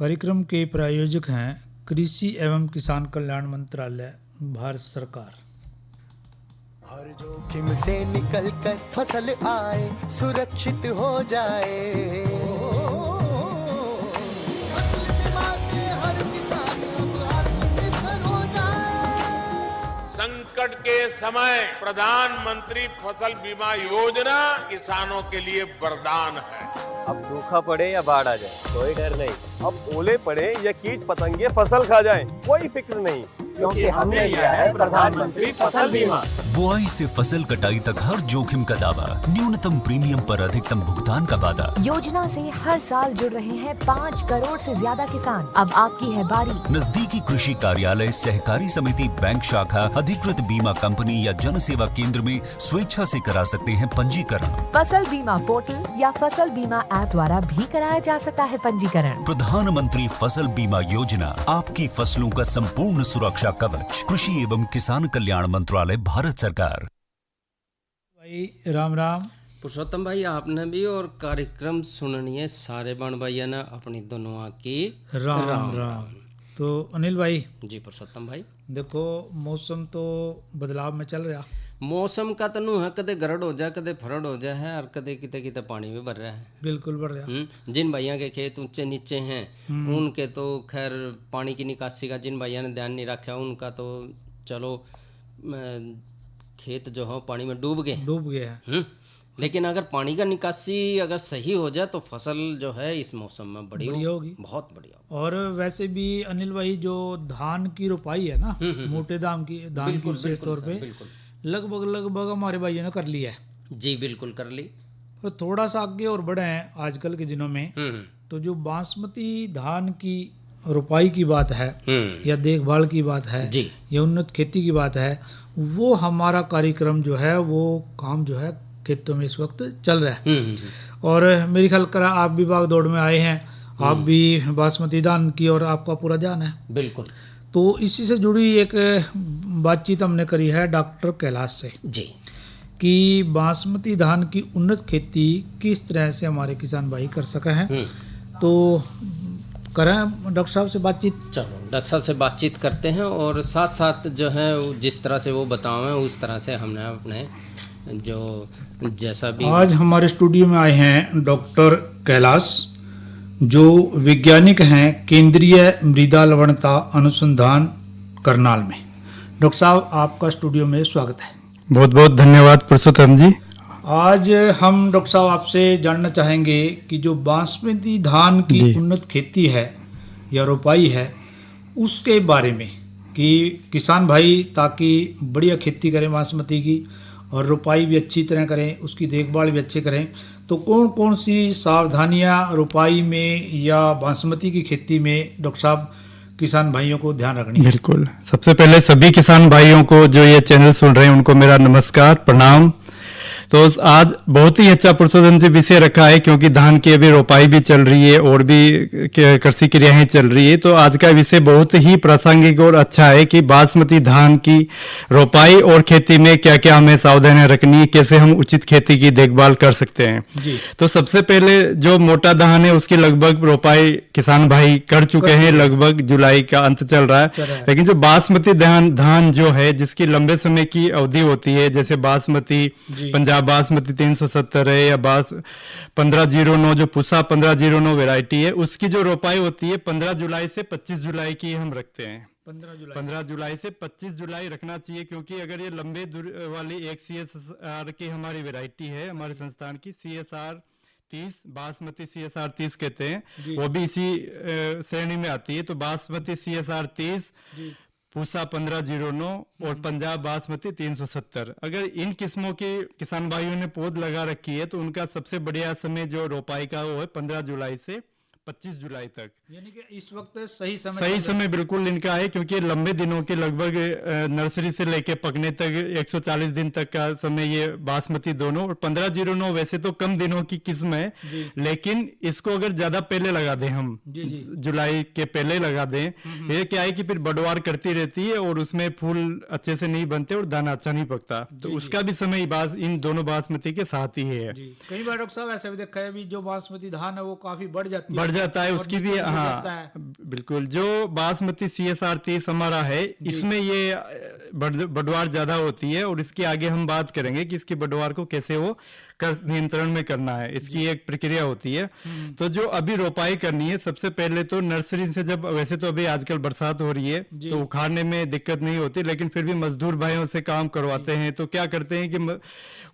कार्यक्रम के प्रायोजक हैं कृषि एवं किसान कल्याण मंत्रालय, भारत सरकार। हर जोखिम से निकल कर फसल आए, सुरक्षित हो जाए। फसल बीमा से हर किसान अब आत्मनिर्भर हो जाए। संकट के समय प्रधानमंत्री फसल बीमा योजना किसानों के लिए वरदान है। अब सूखा पड़े या बाढ़ आ जाए कोई डर नहीं, अब ओले पड़े या कीट पतंगे फसल खा जाए कोई फिक्र नहीं, क्योंकि हमने लिया है प्रधानमंत्री फसल बीमा। बुआई से फसल कटाई तक हर जोखिम का दावा, न्यूनतम प्रीमियम पर अधिकतम भुगतान का वादा। योजना से हर साल जुड़ रहे हैं 5 करोड़ से ज्यादा किसान। अब आपकी है बारी। नजदीकी कृषि कार्यालय, सहकारी समिति, बैंक शाखा, अधिकृत बीमा कंपनी या जन सेवा केंद्र में स्वेच्छा से करा सकते हैं पंजीकरण। फसल बीमा पोर्टल या फसल बीमा ऐप द्वारा भी कराया जा सकता है पंजीकरण। प्रधानमंत्री फसल बीमा योजना, आपकी फसलों का संपूर्ण सुरक्षा कवच। कृषि एवं किसान कल्याण मंत्रालय, भारत सरकार। भाई राम राम। पुरुषोत्तम भाई आपने भी और कार्यक्रम सुननिए सारे बन भैया ने अपनी दोनों की राम राम। तो अनिल भाई जी पुरुषोत्तम भाई, देखो मौसम तो बदलाव में चल रहा। मौसम का तनु है, कदे गरड़ हो जाए, कदे फरड़ हो जाए है, और कदे किते किते पानी भी भर रहा है। बिल्कुल बढ़ रहा। जिन भैया के खेत ऊंचे नीचे हैं उनके तो खैर पानी की निकासी का जिन भैया ने ध्यान नहीं रखा उनका तो चलो खेत जो है पानी में डूब गए हैं। लेकिन अगर पानी का निकासी अगर सही हो जाए तो फसल जो है इस मौसम में बड़ी होगी, बहुत बढ़िया। और वैसे भी अनिल भाई जो धान की रोपाई है ना, मोटे धान की विशेष तौर पे लगभग हमारे भाइयों ने कर लिया है। जी बिल्कुल कर ली। और थोड़ा सा आगे और बढ़े हैं आजकल के दिनों में, तो जो बासमती धान की रोपाई की बात है या देखभाल की बात है जी, या उन्नत खेती की बात है, वो हमारा कार्यक्रम जो है वो काम जो है खेतों में इस वक्त चल रहा है। और मेरे ख्याल कर आप भी भाग दौड़ में आए हैं, आप भी बासमती धान की और आपका पूरा ध्यान है। बिल्कुल। तो इसी से जुड़ी एक बातचीत हमने करी है डॉक्टर कैलाश से जी कि बासमती धान की उन्नत खेती किस तरह से हमारे किसान भाई कर सके हैं। तो करें डॉक्टर साहब से बातचीत। चलो डॉक्टर साहब से बातचीत करते हैं और साथ साथ जो है जिस तरह से वो बताएं उस तरह से हमने अपने जो जैसा भी। आज हमारे स्टूडियो में आए हैं डॉक्टर कैलाश, जो वैज्ञानिक हैं केंद्रीय मृदा लवणता अनुसंधान करनाल में। डॉक्टर साहब आपका स्टूडियो में स्वागत है। बहुत बहुत धन्यवाद पुरुषोत्तम जी। आज हम डॉक्टर साहब आपसे जानना चाहेंगे कि जो बासमती धान की उन्नत खेती है या रोपाई है उसके बारे में, कि किसान भाई ताकि बढ़िया खेती करें बासमती की और रोपाई भी अच्छी तरह करें, उसकी देखभाल भी अच्छे करें, तो कौन कौन सी सावधानियां रोपाई में या बासमती की खेती में डॉक्टर साहब किसान भाइयों को ध्यान रखनी है? बिल्कुल। सबसे पहले सभी किसान भाइयों को जो ये चैनल सुन रहे हैं उनको मेरा नमस्कार, प्रणाम। तो आज बहुत ही अच्छा पुरुषोत्तम जी विषय रखा है, क्योंकि धान की अभी रोपाई भी चल रही है और भी कृषि क्रियाएं चल रही है। तो आज का विषय बहुत ही प्रासंगिक और अच्छा है कि बासमती धान की रोपाई और खेती में क्या क्या हमें सावधानियां रखनी है, कैसे हम उचित खेती की देखभाल कर सकते हैं जी। तो सबसे पहले जो मोटा धान है उसकी लगभग रोपाई किसान भाई कर चुके हैं, लगभग जुलाई का अंत चल रहा है। लेकिन जो बासमती धान जो है जिसकी लंबे समय की अवधि होती है, जैसे बासमती पंजाब बासमती 370 है या 1509 जो पुसा 1509 वैरायटी है, उसकी जो रोपाई होती है 15 जुलाई से 25 जुलाई की हम रखते हैं। 15 जुलाई से 25 जुलाई रखना चाहिए, क्योंकि अगर ये लंबे दूरी वाली एक CSR की हमारी वैरायटी है, हमारे संस्थान की CSR 30 बासमती CSR 30 कहते हैं, वो भी इसी श्रेणी में आती है। तो बासमती CSR 30, पूसा 1509 और पंजाब बासमती 370, अगर इन किस्मों की किसान भाइयों ने पौध लगा रखी है तो उनका सबसे बढ़िया समय जो रोपाई का वो है 15 जुलाई से 25 जुलाई तक, यानी कि इस वक्त सही समय बिल्कुल इनका है, क्योंकि लंबे दिनों के लगभग नर्सरी से लेके पकने तक 140 दिन तक का समय ये बासमती दोनों। और 1509 वैसे तो कम दिनों की किस्म है, लेकिन इसको अगर ज्यादा पहले लगा दें हम जुलाई के पहले लगा दें, ये क्या है कि फिर बढ़वार करती रहती है और उसमें फूल अच्छे से नहीं बनते और दाना अच्छा नहीं पकता। तो उसका भी समय इन दोनों बासमती के साथ ही है। कई बार डॉक्टर साहब ऐसा भी देखा है भी जो बासमती धान है वो काफी बढ़ जाता है, उसकी भी, हाँ बिल्कुल। जो बासमती CSR 30 हमारा है, इसमें ये बढ़वार ज्यादा होती है, और इसके आगे हम बात करेंगे कि इसकी बढ़वार को कैसे वो नियंत्रण में करना है। इसकी एक प्रक्रिया होती है। तो जो अभी रोपाई करनी है, सबसे पहले तो नर्सरी से, जब वैसे तो अभी आजकल बरसात हो रही है तो उखाड़ने में दिक्कत नहीं होती, लेकिन फिर भी मजदूर भाइयों से काम करवाते हैं। तो क्या करते हैं कि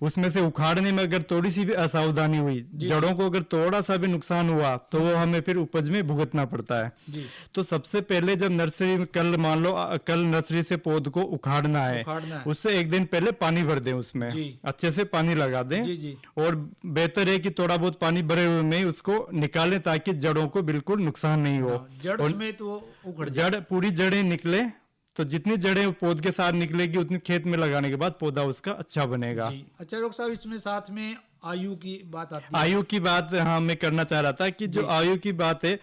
उसमें से उखाड़ने में अगर थोड़ी सी भी असावधानी हुई, जड़ों को अगर थोड़ा सा भी नुकसान हुआ, तो वो हमें फिर उपज में भुगतना पड़ता है। तो सबसे पहले जब नर्सरी में, कल मान लो कल नर्सरी से पौध को उखाड़ना है, उससे एक दिन पहले पानी भर दें, उसमें अच्छे से पानी लगा दें। और बेहतर है कि थोड़ा बहुत पानी भरे हुए में उसको निकालें, ताकि जड़ों को बिल्कुल नुकसान नहीं हो। जड़ में तो उखड़ जड़ पूरी जड़ें निकले, तो जितनी जड़ें पौध के साथ निकलेगी, उतनी खेत में लगाने के बाद पौधा उसका अच्छा बनेगा। अच्छा डॉक्टर साहब, इसमें साथ में आयु की बात आती है। आयु की बात, हाँ, मैं करना चाह रहा था कि जो आयु की बात है,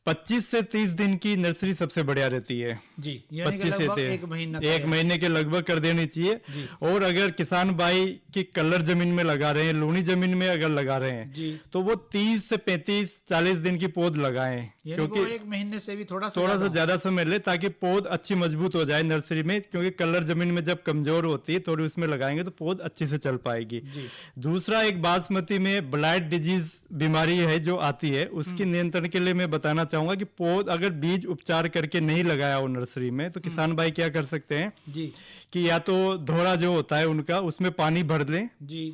25 से 30 दिन की नर्सरी सबसे बढ़िया रहती है जी। 25 से 30 एक महीने के लगभग कर देनी चाहिए। और अगर किसान भाई की कलर जमीन में लगा रहे हैं, लूनी जमीन में अगर लगा रहे हैं, तो वो 30 से 35-40 दिन की पौध लगाएं, क्योंकि एक महीने से भी थोड़ा सा ज्यादा समय ले, ताकि पौध अच्छी मजबूत हो जाए नर्सरी में। क्योंकि कलर जमीन में जब कमजोर होती है, थोड़ी उसमें लगाएंगे तो पौध अच्छे से चल पाएगी। दूसरा, एक बासमती में ब्लाइट डिजीज बीमारी है जो आती है, उसकी नियंत्रण के लिए मैं बताना चाहूंगा कि पौध अगर बीज उपचार करके नहीं लगाया हो नर्सरी में, तो किसान भाई क्या कर सकते हैं कि या तो धोरा जो होता है उनका, उसमें पानी भर लें जी।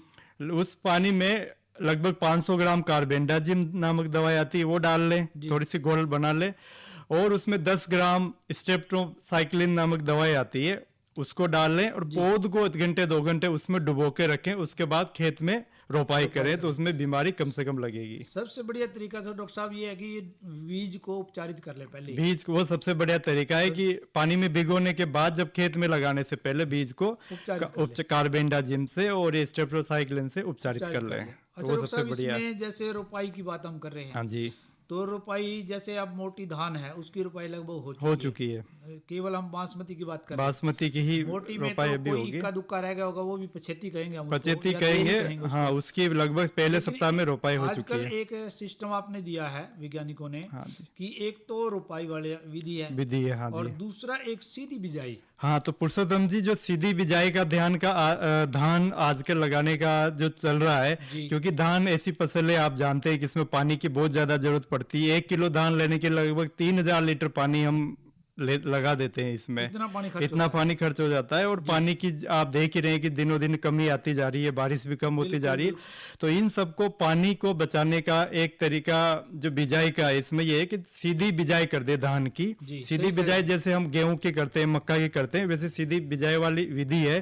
उस पानी में लगभग 500 ग्राम कार्बेंडाजिम नामक दवाई आती है, वो डाल लें, थोड़ी सी घोल बना लें। और उसमें 10 ग्राम स्ट्रेप्टोसाइक्लिन नामक दवाई आती है, उसको डाल लें, और पौध को 1 घंटे 2 घंटे उसमें डुबो के रखें। उसके बाद खेत में रोपाई करें, तो उसमें बीमारी कम से कम लगेगी। सबसे बढ़िया तरीका तो डॉक्टर साहब ये है कि बीज को उपचारित कर ले पहले। बीज को, वो सबसे बढ़िया तरीका है कि पानी में भिगोने के बाद, जब खेत में लगाने से पहले बीज को कार्बेंडाजिम से और स्ट्रेप्टोसाइक्लिन से उपचारित कर लें। तो वो सबसे बढ़िया। जैसे रोपाई की बात हम कर रहे हैं, हाँ जी, तो रोपाई जैसे अब मोटी धान है, उसकी रोपाई लगभग हो चुकी है। केवल हम बासमती की बात कर रहे हैं, बासमती की ही मोटी में रोपाई तो अभी कोई होगी। इक्का दुक्का रह गया होगा, वो भी पछेती कहेंगे हम, पछेती कहेंगे, हाँ, उसकी लगभग पहले सप्ताह में रोपाई हो चुकी है। आजकल एक सिस्टम आपने दिया है वैज्ञानिकों ने, हाँ जी, कि एक तो रोपाई वाली विधि है, हाँ और जी, दूसरा एक सीधी बिजाई। हाँ, तो पुरुषोत्तम जी, जो सीधी बिजाई का धान आजकल लगाने का जो चल रहा है, क्योंकि धान ऐसी फसल है, आप जानते हैं कि इसमें पानी की बहुत ज्यादा जरूरत पड़ती है। 1 किलो धान लेने के लगभग 3000 लीटर पानी हम लगा देते हैं इसमें। इतना पानी खर्च हो जाता है। और पानी की आप देख ही रहे हैं कि दिनों दिन कमी आती जा रही है, बारिश भी कम होती जा रही है। तो इन सबको, पानी को बचाने का एक तरीका जो बिजाई का है, इसमें यह है कि सीधी बिजाई कर दे धान की। सीधी बिजाई जैसे हम गेहूं की करते हैं, मक्का की करते हैं, वैसे सीधी बिजाई वाली विधि है।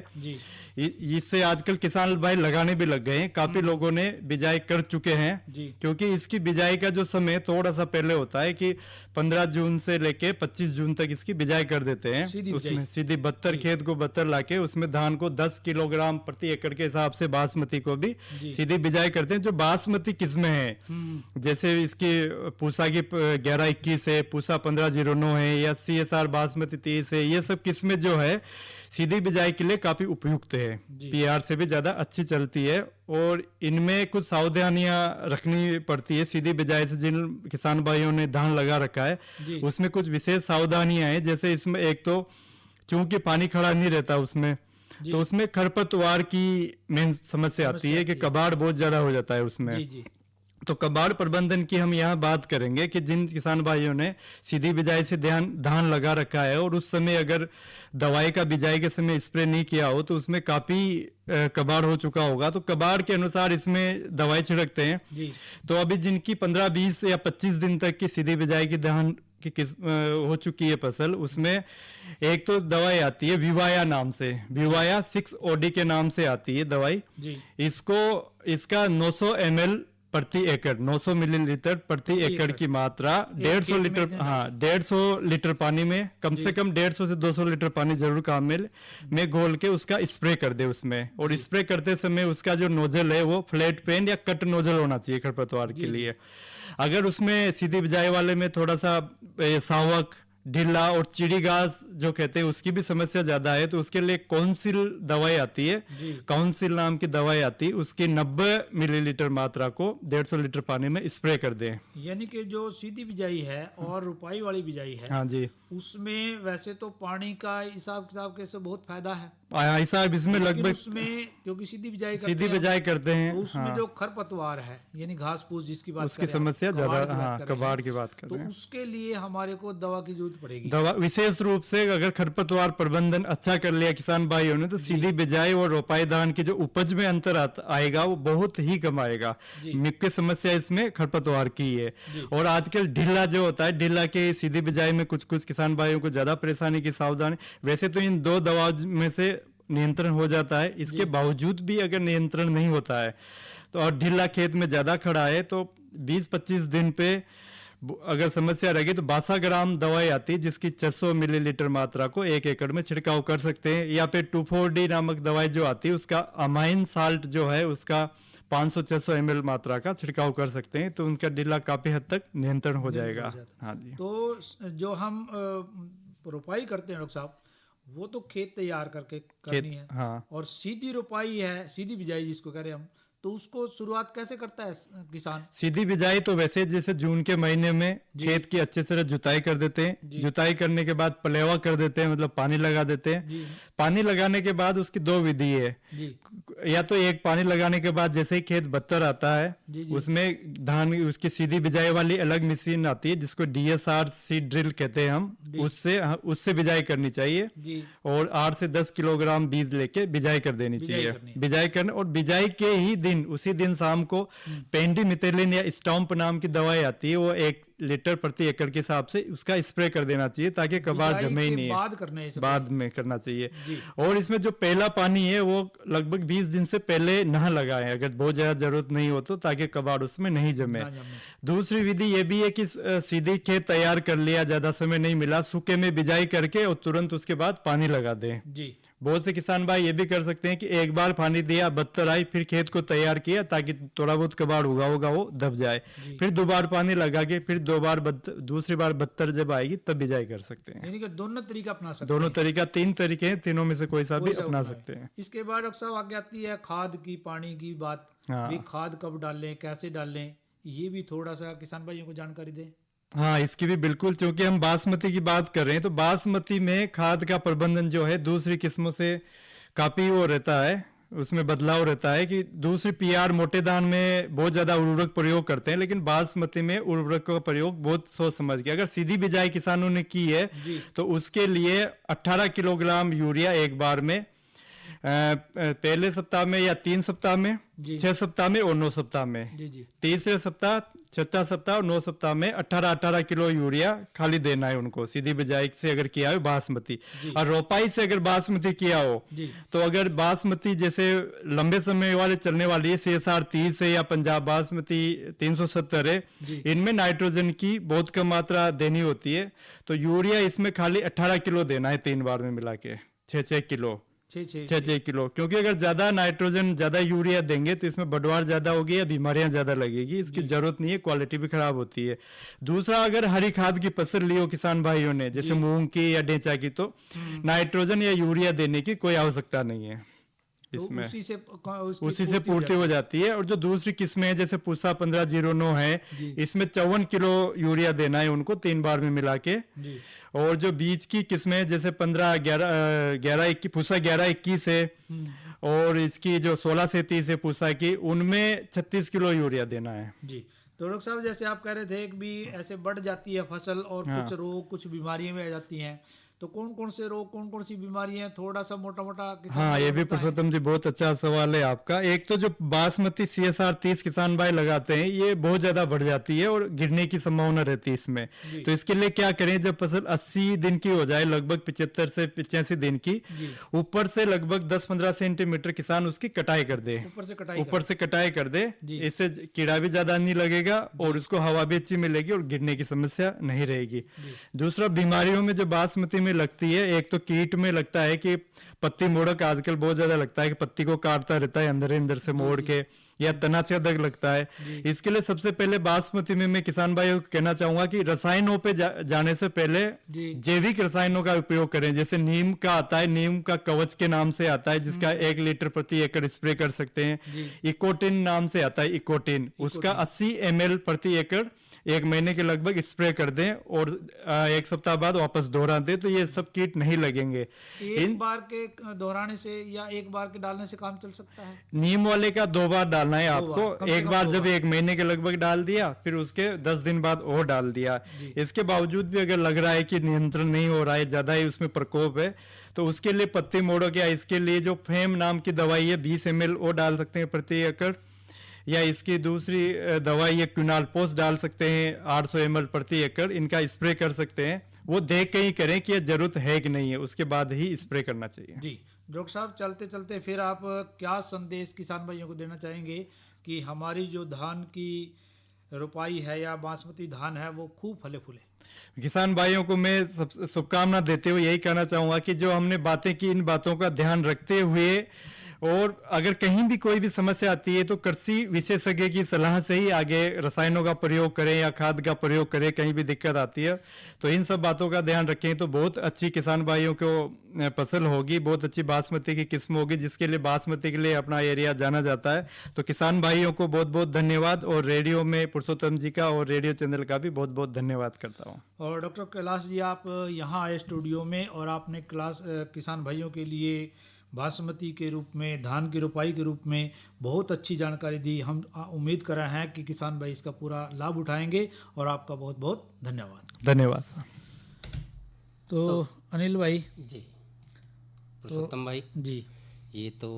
इससे आजकल किसान भाई लगाने भी लग गए हैं, काफी लोगों ने बिजाई कर चुके हैं। क्योंकि इसकी बिजाई का जो समय थोड़ा सा पहले होता है कि 15 जून से लेके 25 जून तक इसकी बिजाई कर देते हैं। उसमें सीधी 72 खेत को 72 लाके उसमें धान को 10 किलोग्राम प्रति एकड़ के हिसाब से बासमती को भी सीधी बिजाई करते हैं। जो बासमती किस्में हैं, जैसे इसकी पूसा की 1121 है, पूसा 1509 है, या CSR बासमती 30 है, ये सब किस्में जो है सीधी बिजाई के लिए काफी उपयुक्त है, PR से भी ज्यादा अच्छी चलती है। और इनमें कुछ सावधानियां रखनी पड़ती है। सीधी बिजाई से जिन किसान भाइयों ने धान लगा रखा है, उसमें कुछ विशेष सावधानियां हैं। जैसे इसमें एक तो, चूंकि पानी खड़ा नहीं रहता उसमें, तो उसमें खरपतवार की मेन समस्या आती है कि कबाड़ बहुत ज्यादा हो जाता है उसमें। तो कबाड़ प्रबंधन की हम यहाँ बात करेंगे कि जिन किसान भाइयों ने सीधी बिजाई से धान लगा रखा है, और उस समय अगर दवाई का बिजाई के समय स्प्रे नहीं किया हो, तो उसमें काफी कबाड़ हो चुका होगा। तो कबाड़ के अनुसार इसमें दवाई छिड़कते हैं। तो अभी जिनकी 15, 20 या 25 दिन तक की सीधी बिजाई की धान की हो चुकी है फसल, उसमें एक तो दवाई आती है विवाया नाम से, विवाया 6OD के नाम से आती है दवाई। इसका 900 ml प्रति एकड़, 900 मिलीलीटर प्रति एकड़ की मात्रा 150 लीटर, हाँ, 150 लीटर पानी में, कम से कम 150 से 200 लीटर पानी जरूर काम में घोल के उसका स्प्रे कर दे उसमें। और स्प्रे करते समय उसका जो नोजल है वो फ्लैट पेन या कट नोजल होना चाहिए खरपतवार के लिए। अगर उसमें सीधी बिजाई वाले में थोड़ा सा सावक, ढिल्ला और चिड़ी घास जो कहते हैं उसकी भी समस्या ज्यादा है, तो उसके लिए काउंसिल दवाई आती है, काउंसिल नाम की दवाई आती है, उसकी 90 मिलीलीटर मात्रा को 150 लीटर पानी में स्प्रे कर दें। यानी कि जो सीधी बिजाई है और रुपाई वाली बिजाई है, हाँ जी, उसमें वैसे तो पानी का हिसाब किताब कैसे बहुत फायदा है, ऐसा इसमें लगभग उसमें क्योंकि सीधी बिजाई करते हैं तो उसमें हाँ, जो खरपतवार है यानी घास फूस जिसकी बात उसकी समस्या ज्यादा, हाँ कबाड़ की बात कर तो रहे हैं, उसके लिए हमारे को दवा की जरूरत पड़ेगी। दवा विशेष रूप से अगर खरपतवार प्रबंधन अच्छा कर लिया किसान भाइयों ने तो सीधी बिजाई और रोपाई धान की जो उपज में अंतर आएगा वो बहुत ही कम आएगा। मुख्य समस्या इसमें खरपतवार की है। और आजकल ढिल्ला जो होता है, ढिल्ला के सीधी बिजाई में कुछ कुछ किसान भाइयों को ज्यादा परेशानी की सावधानी, वैसे तो इन 2 दवाओं में से नियंत्रण हो जाता है, इसके बावजूद भी अगर नियंत्रण नहीं होता है तो और ढिल्ला खेत में ज्यादा खड़ा है तो 20-25 दिन पे अगर समस्या रहेगी तो 62 ग्राम दवाई आती है जिसकी 600 मिलीलीटर मात्रा को 1 एकड़ में छिड़काव कर सकते हैं, या फिर 2,4-D नामक दवाई जो आती है उसका अमाइन साल्ट जो है उसका 500-600 ml मात्रा का छिड़काव कर सकते हैं, तो उनका ढिल्ला काफी हद तक नियंत्रण हो जाएगा। हाँ जी, तो जो हम रोपाई करते हैं डॉक्टर साहब, वो तो खेत तैयार करके करनी है, हाँ, और सीधी रोपाई है, सीधी बिजाई जिसको कह रहे हैं हम, तो उसको शुरुआत कैसे करता है किसान? सीधी बिजाई तो वैसे जैसे जून के महीने में खेत की अच्छे से जुताई कर देते हैं, जुताई करने के बाद पलेवा कर देते हैं, मतलब पानी लगा देते हैं। पानी लगाने के बाद उसकी 2 विधि है, या तो एक पानी लगाने के बाद जैसे ही खेत बत्तर आता है उसमें धान उसकी सीधी बिजाई वाली अलग मशीन आती है जिसको DSR सीड ड्रिल कहते हैं हम, उससे बिजाई करनी चाहिए और 8 से 10 किलोग्राम बीज लेके बिजाई कर देनी चाहिए। बिजाई करने और बिजाई के ही उसी दिन शाम को पेंडिमिथाइलिन या स्टॉम्प नाम की दवाई आती है, वो 1 लीटर प्रति एकड़ के हिसाब से उसका स्प्रे कर देना चाहिए ताकि कबाड़ जमे ही नहीं है, बाद में करना चाहिए। और इसमें जो पहला पानी है वो लगभग 20 दिन से पहले न लगाएं अगर बहुत ज्यादा जरूरत नहीं हो तो, ताकि कबाड़ उसमें नहीं जमे। दूसरी विधि ये भी है कि सीधी खेत तैयार कर लिया, ज्यादा समय नहीं मिला, सूखे में बिजाई करके और तुरंत उसके बाद पानी लगा दें। बहुत से किसान भाई ये भी कर सकते हैं कि एक बार पानी दिया, बत्तर आई, फिर खेत को तैयार किया ताकि थोड़ा बहुत कबाड़ उगा होगा वो दब जाए, फिर 2 बार पानी लगा के फिर 2 बार दूसरी बार बत्तर जब आएगी तब बिजाई कर सकते हैं। यानी कि दोनों तरीका अपना सकते हैं। दोनों तरीका, 3 तरीके हैं, तीनों में से कोई सा भी अपना सकते हैं। इसके बाद डॉक्टर साहब आगे आती है खाद की, पानी की बात। भी खाद कब डालें, कैसे डालें, ये भी थोड़ा सा किसान भाइयों को जानकारी दें। हाँ, इसकी भी बिल्कुल, क्योंकि हम बासमती की बात कर रहे हैं तो बासमती में खाद का प्रबंधन जो है दूसरी किस्मों से काफी वो रहता है, उसमें बदलाव रहता है कि दूसरी PR मोटे धान में बहुत ज्यादा उर्वरक प्रयोग करते हैं, लेकिन बासमती में उर्वरक का प्रयोग बहुत सोच समझ के, अगर सीधी बिजाई किसानों ने की है तो उसके लिए 18 किलोग्राम यूरिया एक बार में पहले सप्ताह में या 3 सप्ताह में, 6 सप्ताह में और 9 सप्ताह में, तीसरे सप्ताह, छठा सप्ताह और 9 सप्ताह में 18-18 किलो यूरिया खाली देना है उनको, सीधी बिजाई से अगर किया हो बासमती। और रोपाई से अगर बासमती किया हो तो अगर बासमती जैसे लंबे समय वाले चलने वाली है CSR 30 है या पंजाब बासमती 370 है, इनमें नाइट्रोजन की बहुत कम मात्रा देनी होती है, तो यूरिया इसमें खाली 18 किलो देना है 3 बार में मिला के, 6-6 किलो, 6 किलो, क्योंकि अगर ज्यादा नाइट्रोजन ज्यादा यूरिया देंगे तो इसमें बढ़वार ज्यादा होगी या बीमारियां ज्यादा लगेगी, इसकी जरूरत नहीं है, क्वालिटी भी खराब होती है। दूसरा, अगर हरी खाद की फसल ली हो किसान भाइयों ने जैसे मूंग की या ढेंचा की, तो नाइट्रोजन या यूरिया देने की कोई आवश्यकता नहीं है इसमें, तो उसी से पूर्ति हो जाती है। और जो दूसरी किस्में है जैसे पूसा 1509 है, इसमें 54 किलो यूरिया देना है उनको 3 बार में मिला के। और जो बीज की किस्में जैसे 15-11-21 पूसा 11-21 है, और इसकी जो 16 से 30 है पूसा की, उनमें 36 किलो यूरिया देना है। जी, तो डॉक्टर साहब जैसे आप कह रहे थे कि भी ऐसे बढ़ जाती है फसल और कुछ रोग, कुछ बीमारियां में आ जाती हैं, तो कौन कौन से रोग, कौन कौन सी बीमारियां, थोड़ा सा मोटा मोटा। हाँ, ये भी पुरुषोत्तम जी बहुत अच्छा सवाल है आपका। एक तो जो बासमती CSR 30 किसान भाई लगाते हैं, ये बहुत ज्यादा बढ़ जाती है और गिरने की संभावना रहती है इसमें, तो इसके लिए क्या करें, जब फसल 80 दिन की हो जाए, लगभग 75 से 85 दिन की, ऊपर से लगभग 10-15 सेंटीमीटर किसान उसकी कटाई कर दे, ऊपर से कटाई कर दे, इससे कीड़ा भी ज्यादा नहीं लगेगा और उसको हवा भी अच्छी मिलेगी और गिरने की समस्या नहीं रहेगी। दूसरा, बीमारियों में जो बासमती में लगती है, एक तो कीट में लगता है कि पत्ती मोड़क आजकल बहुत ज्यादा लगता है कि पत्ती को काटता रहता है अंदर से मोड़ के, या तना से अधिक लगता है। इसके लिए सबसे पहले बासमती में मैं किसान भाइयों को कहना चाहूंगा कि रसायनों पे जाने से पहले जैविक रसायनों का उपयोग करें। जैसे नीम का आता है, नीम का कवच के नाम से आता है, जिसका 1 लीटर प्रति एकड़ स्प्रे कर सकते हैं। इकोटिन नाम से आता है, इकोटिन, उसका 80 ml प्रति एकड़ 1 महीने के लगभग स्प्रे कर दें और 1 सप्ताह बाद वापस दोहरा दें, तो ये सब कीट नहीं लगेंगे। एक बार के दोहराने से या एक बार के डालने से काम चल सकता है? नीम वाले का 2 बार डालना है आपको। एक बार जब 1 महीने के लगभग डाल दिया, फिर उसके 10 दिन बाद और डाल दिया। इसके बावजूद भी अगर लग रहा है कि नियंत्रण नहीं हो रहा है, ज्यादा ही उसमें प्रकोप है, तो उसके लिए पत्ती मोड़ो क्या, इसके लिए जो फेम नाम की दवाई है 20 ml वो डाल सकते हैं प्रति एकड़, या इसकी दूसरी दवाई है क्विनालपोस डाल सकते हैं 800 ml प्रति एकड़, इनका स्प्रे कर सकते हैं। वो देख के ही करें कि ये जरूरत है कि नहीं है, उसके बाद ही स्प्रे करना चाहिए। जी डॉक्टर साहब, चलते चलते फिर आप क्या संदेश किसान भाइयों को देना चाहेंगे कि हमारी जो धान की रोपाई है या बासमती धान है वो खूब फले फूले? किसान भाइयों को मैं शुभकामना देते हुए यही कहना चाहूंगा कि जो हमने बातें की, इन बातों का ध्यान रखते हुए, और अगर कहीं भी कोई भी समस्या आती है तो कृषि विशेषज्ञ की सलाह से ही आगे रसायनों का प्रयोग करें या खाद का प्रयोग करें। कहीं भी दिक्कत आती है तो इन सब बातों का ध्यान रखें तो बहुत अच्छी किसान भाइयों को फसल होगी, बहुत अच्छी बासमती की किस्म होगी, जिसके लिए बासमती के लिए अपना एरिया जाना जाता है। तो किसान भाइयों को बहुत बहुत धन्यवाद, और रेडियो में पुरुषोत्तम जी का और रेडियो चैनल का भी बहुत बहुत धन्यवाद करता हूँ। और डॉक्टर कैलाश जी, आप यहाँ आए स्टूडियो में और आपने किसान भाइयों के लिए बासमती के रूप में, धान की रोपाई के रूप में बहुत अच्छी जानकारी दी। हम उम्मीद कर रहे हैं कि किसान भाई इसका पूरा लाभ उठाएंगे, और आपका बहुत बहुत धन्यवाद। धन्यवाद सर। तो अनिल भाई जी, पुरुषोत्तम भाई जी, ये तो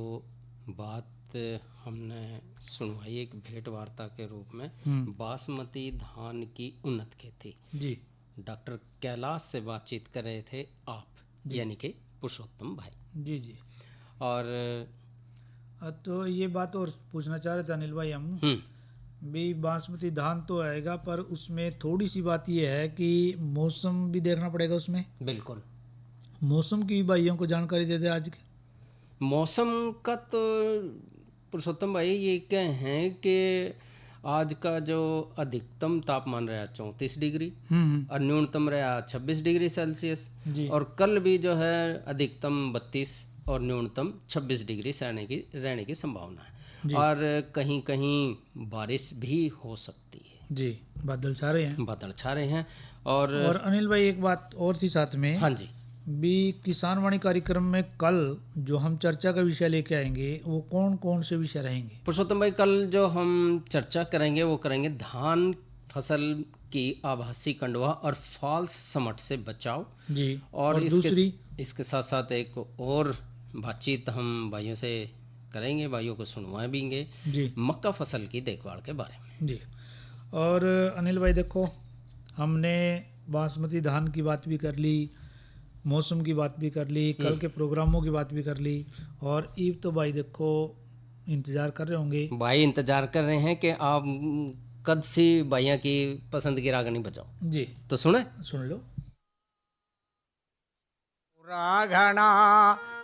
बात हमने सुनवाई एक भेंट वार्ता के रूप में, बासमती धान की उन्नत खेती जी, डॉक्टर कैलाश से बातचीत कर रहे थे आप, यानी कि पुरुषोत्तम भाई जी जी। और तो ये बात और पूछना चाह रहे थे अनिल भाई हम भी, बासमती धान तो आएगा पर उसमें थोड़ी सी बात ये है कि मौसम भी देखना पड़ेगा उसमें। बिल्कुल, मौसम की भाइयों को जानकारी दे दे। आज के मौसम का तो पुरुषोत्तम भाई ये क्या है कि आज का जो अधिकतम तापमान रहा 34 डिग्री और न्यूनतम रहा 26 डिग्री सेल्सियस, और कल भी जो है अधिकतम 32 और न्यूनतम 26 डिग्री रहने की संभावना है, और कहीं कहीं बारिश भी हो सकती है। जी, बादल छा रहे हैं। और अनिल भाई एक बात और थी साथ में, हाँ जी, भी किसान वाणी कार्यक्रम में कल जो हम चर्चा का विषय लेके आएंगे वो कौन कौन से विषय रहेंगे? पुरुषोत्तम भाई, कल जो हम चर्चा करेंगे वो करेंगे धान फसल की आभासी कंडवा और फॉल्स समट से बचाव जी, और इसके साथ साथ एक और बातचीत हम भाइयों से करेंगे, भाइयों को सुनवाएंगे जी, मक्का फसल की देखभाल के बारे में जी। और अनिल भाई देखो, हमने बासमती धान की बात भी कर ली, मौसम की बात भी कर ली, कल के प्रोग्रामों की बात भी कर ली, और ईब तो भाई देखो इंतजार कर रहे होंगे। भाई इंतजार कर रहे हैं कि आप कद सी भाइयों की पसंद की रागनी बजाओ जी, तो सुन लो। राघना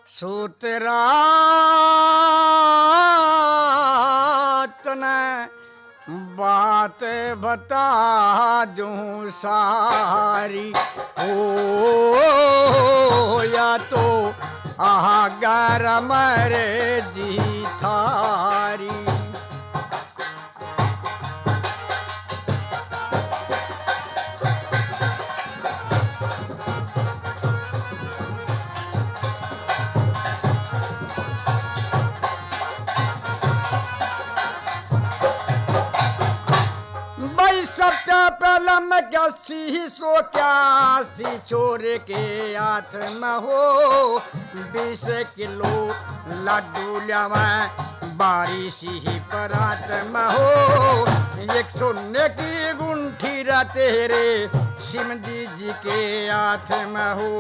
सूतरा तने बात बता दूं सारी, ओ या तो आगर मरे जी थारी। पहला मैं क्या सो क्या सी चोर के हाथ में हो 20 किलो लड्डू लियावा बारिश ही परात में हो, एक सोने की गुंठी रा तेरे सिमदी जी के हाथ में हो।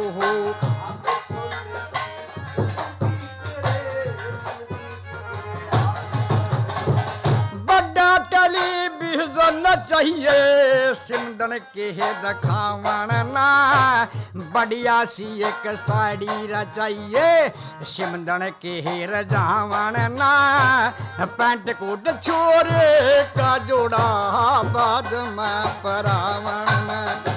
बड़ा टेलीविजन चाहिए सिमदन के दखावण ना बढ़िया सी एक साड़ी रचाइए सिमदन के रजावण ना पैंट कोट छोरे का जोड़ा बाद में परावण में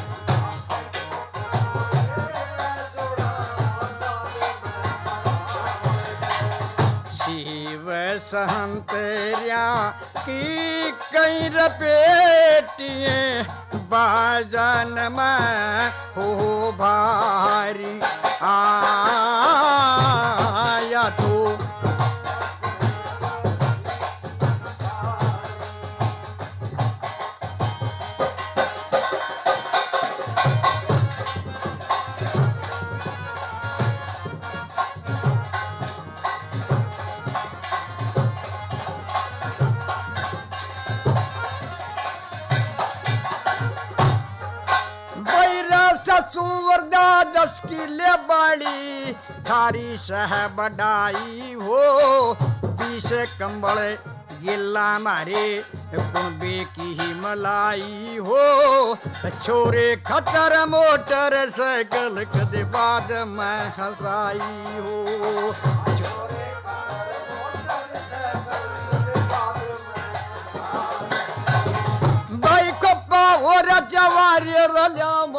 सहंतरिया की कई रपेटिए बाजन में हो भारी आया तो दस किले बाड़ी थारी सह बढ़ाई हो 20 कंबल गिल्ला मारे कुंबे की ही मलाई हो छोरे खतर मोटर साइकिल कदे बाद में हंसाई हो और जवारी रल्याम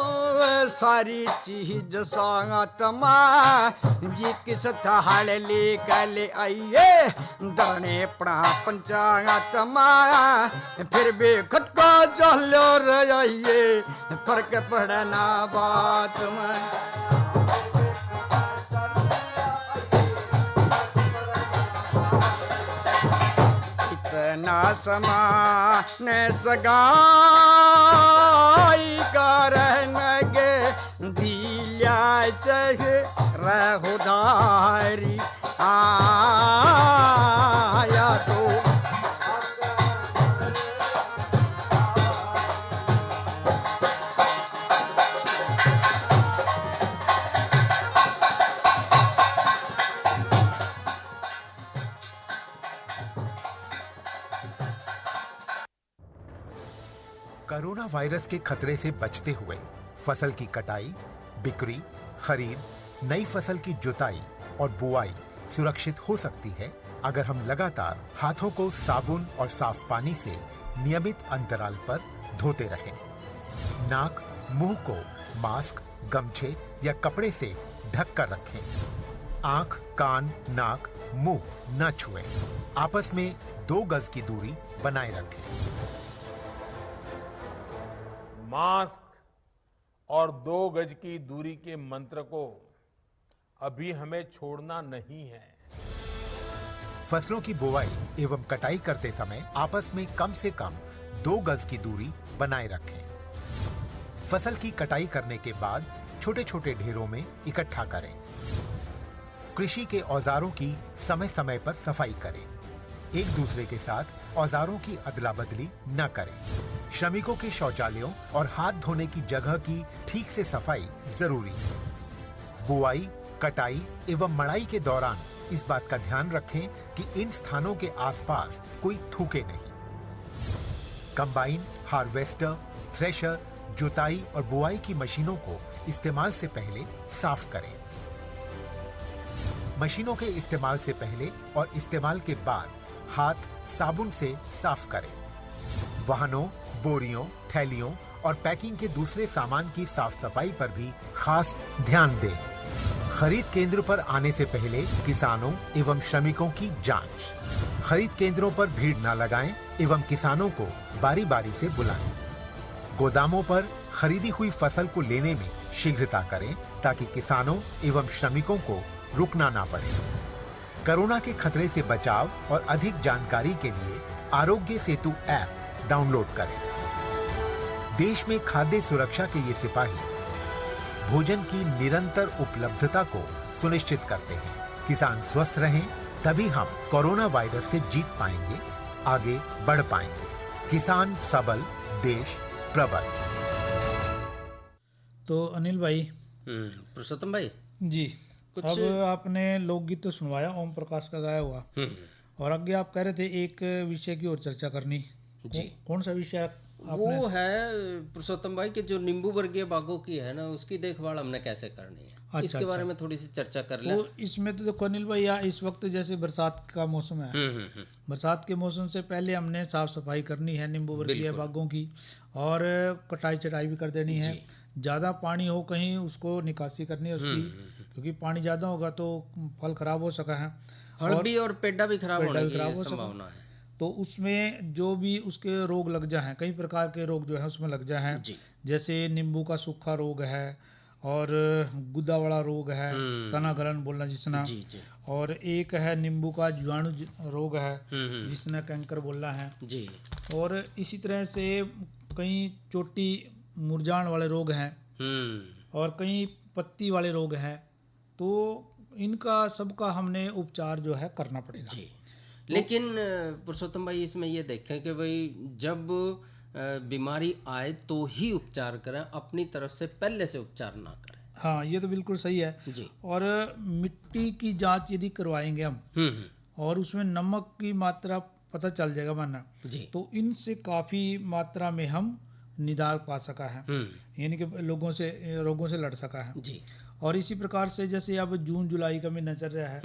सारी चीज सांगतमा ये किस थाल लेकर ले आइए दरने पड़ा पंचांगतमा फिर भी खटका चलो रहिए फर्क पड़ना बात में ना समान सगाई करनगे दिल्या चह रहुदारी आया तो कोरोना वायरस के खतरे से बचते हुए फसल की कटाई, बिक्री, खरीद, नई फसल की जुताई और बुआई सुरक्षित हो सकती है अगर हम लगातार हाथों को साबुन और साफ पानी से नियमित अंतराल पर धोते रहें। नाक, मुंह को मास्क, गमछे या कपड़े से ढक कर रखें। आंख, कान, नाक, मुंह न छुएं। आपस में 2 गज की दूरी बनाए रखें। मास्क और 2 गज की दूरी के मंत्र को अभी हमें छोड़ना नहीं है। फसलों की बुवाई एवं कटाई करते समय आपस में कम से कम 2 गज की दूरी बनाए रखें। फसल की कटाई करने के बाद छोटे छोटे ढेरों में इकट्ठा करें। कृषि के औजारों की समय समय पर सफाई करें। एक दूसरे के साथ औजारों की अदला बदली न करें। श्रमिकों के शौचालयों और हाथ धोने की जगह की ठीक से सफाई जरूरी है। बुआई, कटाई एवं मड़ाई के दौरान इस बात का ध्यान रखें कि इन स्थानों के आसपास कोई थूके नहीं। कंबाइन, हार्वेस्टर, थ्रेशर, जुताई और बुआई की मशीनों को इस्तेमाल से पहले साफ करें। मशीनों के इस्तेमाल से पहले और इस्तेमाल के बाद हाथ साबुन से साफ करें। वाहनों, बोरियों, थैलियों और पैकिंग के दूसरे सामान की साफ सफाई पर भी खास ध्यान दें। खरीद केंद्र पर आने से पहले किसानों एवं श्रमिकों की जांच। खरीद केंद्रों पर भीड़ न लगाएं एवं किसानों को बारी बारी से बुलाएं। गोदामों पर खरीदी हुई फसल को लेने में शीघ्रता करें ताकि किसानों एवं श्रमिकों को रुकना ना पड़े। कोरोना के खतरे से बचाव और अधिक जानकारी के लिए आरोग्य सेतु ऐप डाउनलोड करें। देश में खाद्य सुरक्षा के ये सिपाही भोजन की निरंतर उपलब्धता को सुनिश्चित करते हैं। किसान स्वस्थ रहें तभी हम कोरोना वायरस से जीत पाएंगे, आगे बढ़ पाएंगे। किसान सबल, देश प्रबल। तो अनिल भाई, पुरुषोत्तम भाई जी, अब आपने लोकगीत तो सुनवाया ओम प्रकाश का गाया हुआ, और आगे आप कह रहे थे एक विषय की ओर चर्चा करनी जी। कौन सा विषय वो है पुरुषोत्तम भाई के जो नींबू वर्गीय बागों की है ना, उसकी देखभाल हमने कैसे करनी है, इसके बारे में थोड़ी सी चर्चा कर लें। तो इसमें तो देखो अनिल भाई, इस वक्त जैसे बरसात का मौसम है, बरसात के मौसम से पहले हमने साफ सफाई करनी है नींबू वर्गीय बागों की, और कटाई चटाई भी कर देनी है। ज़्यादा पानी हो कहीं उसको निकासी करनी है उसकी, क्योंकि पानी ज़्यादा होगा तो फल खराब हो सका है, हड़बी और पेड़ा भी खराब होने की संभावना है। तो उसमें जो भी उसके रोग लग जाए हैं, कई प्रकार के रोग जो है उसमें लग जाए हैं, जैसे नींबू का सूखा रोग है, और गुदा वाला रोग है, तना गलन बोलना जिसना, और एक है नींबू का जीवाणु रोग है जिसने कैंकर बोलना है जी। और इसी तरह से कई चोटी मुरझाण वाले रोग हैं, और कई पत्ती वाले रोग हैं। तो इनका सबका हमने उपचार जो है करना पड़ेगा जी। लेकिन पुरुषोत्तम भाई इसमें ये देखें कि भाई जब बीमारी आए तो ही उपचार करें, अपनी तरफ से पहले से उपचार ना करें। हाँ, ये तो बिल्कुल सही है जी। और मिट्टी की जांच यदि करवाएंगे हम और उसमें नमक की मात्रा पता चल जाएगा माना जी, तो इनसे काफ़ी मात्रा में हम निदान पा सका है, यानी कि रोगों से लड़ सका है जी। और इसी प्रकार से जैसे अब जून जुलाई का महीना चल रहा है,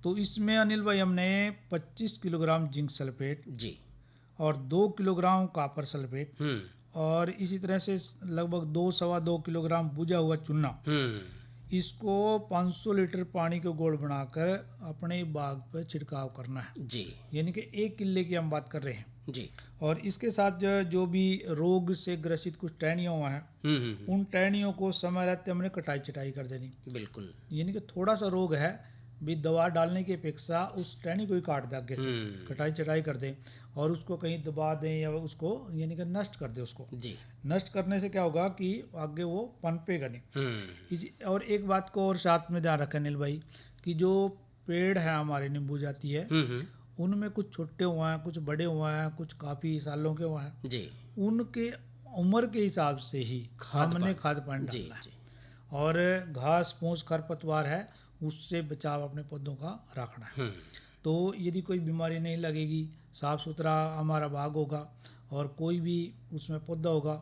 तो इसमें अनिल भाई हमने 25 किलोग्राम जिंक सल्फेट जी, और 2 किलोग्राम कॉपर सल्फेट, और इसी तरह से लगभग 2-2.25 किलोग्राम बुझा हुआ चूना, इसको 500 लीटर पानी के घोल बनाकर अपने बाग पर छिड़काव करना है जी। यानी कि 1 किले की हम बात कर रहे हैं जी। और इसके साथ जो भी रोग से ग्रसित कुछ टहनियाँ हुआ है, उन टहनियों को समय रहते हमने कटाई चटाई कर देनी बिल्कुल। यानी कि थोड़ा सा रोग है भी दवा डालने की अपेक्षा उस टहनी को ही काट दे, आगे से कटाई चटाई कर दें और उसको कहीं दबा दें या उसको यानी कि नष्ट कर दें उसको जी। नष्ट करने से क्या होगा कि आगे वो पनपेगा नहीं। और एक बात को और साथ में ध्यान रखें अनिल भाई कि जो पेड़ है हमारे नींबू जाती है, उनमें कुछ छोटे हुए हैं, कुछ बड़े हुए हैं, कुछ काफ़ी सालों के हुए हैं जी। उनके उम्र के हिसाब से ही हमने खाद पानी डालना है। और घास फूस खरपतवार है उससे बचाव अपने पौधों का रखना है। तो यदि कोई बीमारी नहीं लगेगी, साफ सुथरा हमारा बाग होगा और कोई भी उसमें पौधा होगा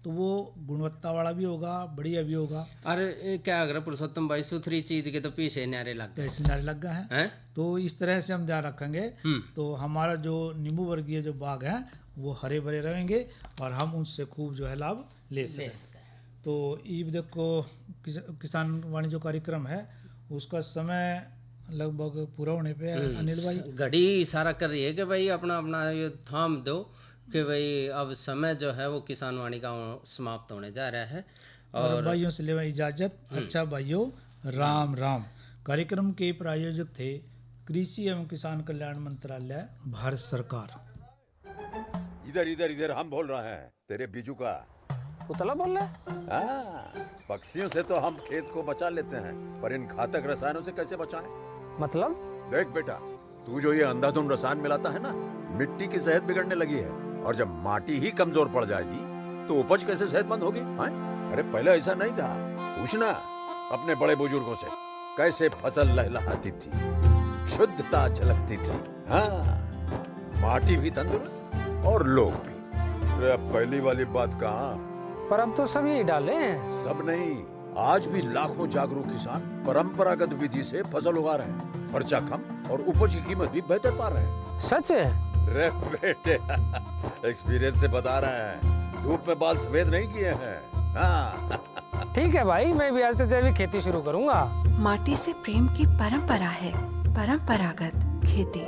तो वो गुणवत्ता वाला भी होगा, बढ़िया भी होगा। अरे क्या अगर पुरुषोत्तम भाई सुथरी चीज के तो पीछे नारे लग गए, ऐसे नारे लग गए हैं। तो इस तरह से हम ध्यान रखेंगे तो हमारा जो नींबू वर्गीय जो बाग है वो हरे भरे रहेंगे और हम उनसे खूब जो है लाभ ले सकें। तो ये देखो किसान वाणी जो कार्यक्रम है उसका समय लगभग पूरा होने पे है अनिल भाई। घड़ी इशारा कर रही है कि भाई अपना अपना ये थाम दो कि भाई अब समय जो है वो किसान वाणी का समाप्त होने जा रहा है। और भाइयों से लेवा इजाजत। अच्छा भाइयों, राम राम। कार्यक्रम के प्रायोजक थे कृषि एवं किसान कल्याण मंत्रालय, भारत सरकार। इधर इधर इधर हम बोल रहे हैं तेरे बीजू का पुतला बोल रहा है। पक्षियों से तो हम खेत को बचा लेते हैं, पर इन घातक रसायनों से कैसे बचाएं? मतलब? देख बेटा, तू जो ये अंधाधुंध रसायन मिलाता है ना, मिट्टी की सेहत बिगड़ने लगी है। और जब माटी ही कमजोर पड़ जाएगी तो उपज कैसे सेहतमंद होगी? अरे पहले ऐसा नहीं था। पूछना अपने बड़े बुजुर्गों से, कैसे फसल लहलहाती थी, शुद्धता झलकती थी। हाँ, माटी भी तंदुरुस्त और लोग भी। पहली वाली बात कहाँ, पर अब तो सब यही डाले हैं। सब नहीं, आज भी लाखों जागरूक किसान परंपरागत विधि से फसल उगा रहे हैं। खर्चा कम और उपज की कीमत भी बेहतर पा रहे हैं। सच है? रे बेटे, एक्सपीरियंस से बता रहे हैं, धूप में बाल सफेद नहीं किए हैं। हाँ। ठीक है भाई, मैं भी आज से जैविक खेती शुरू करूंगा। माटी से प्रेम की परंपरा है, परंपरागत खेती।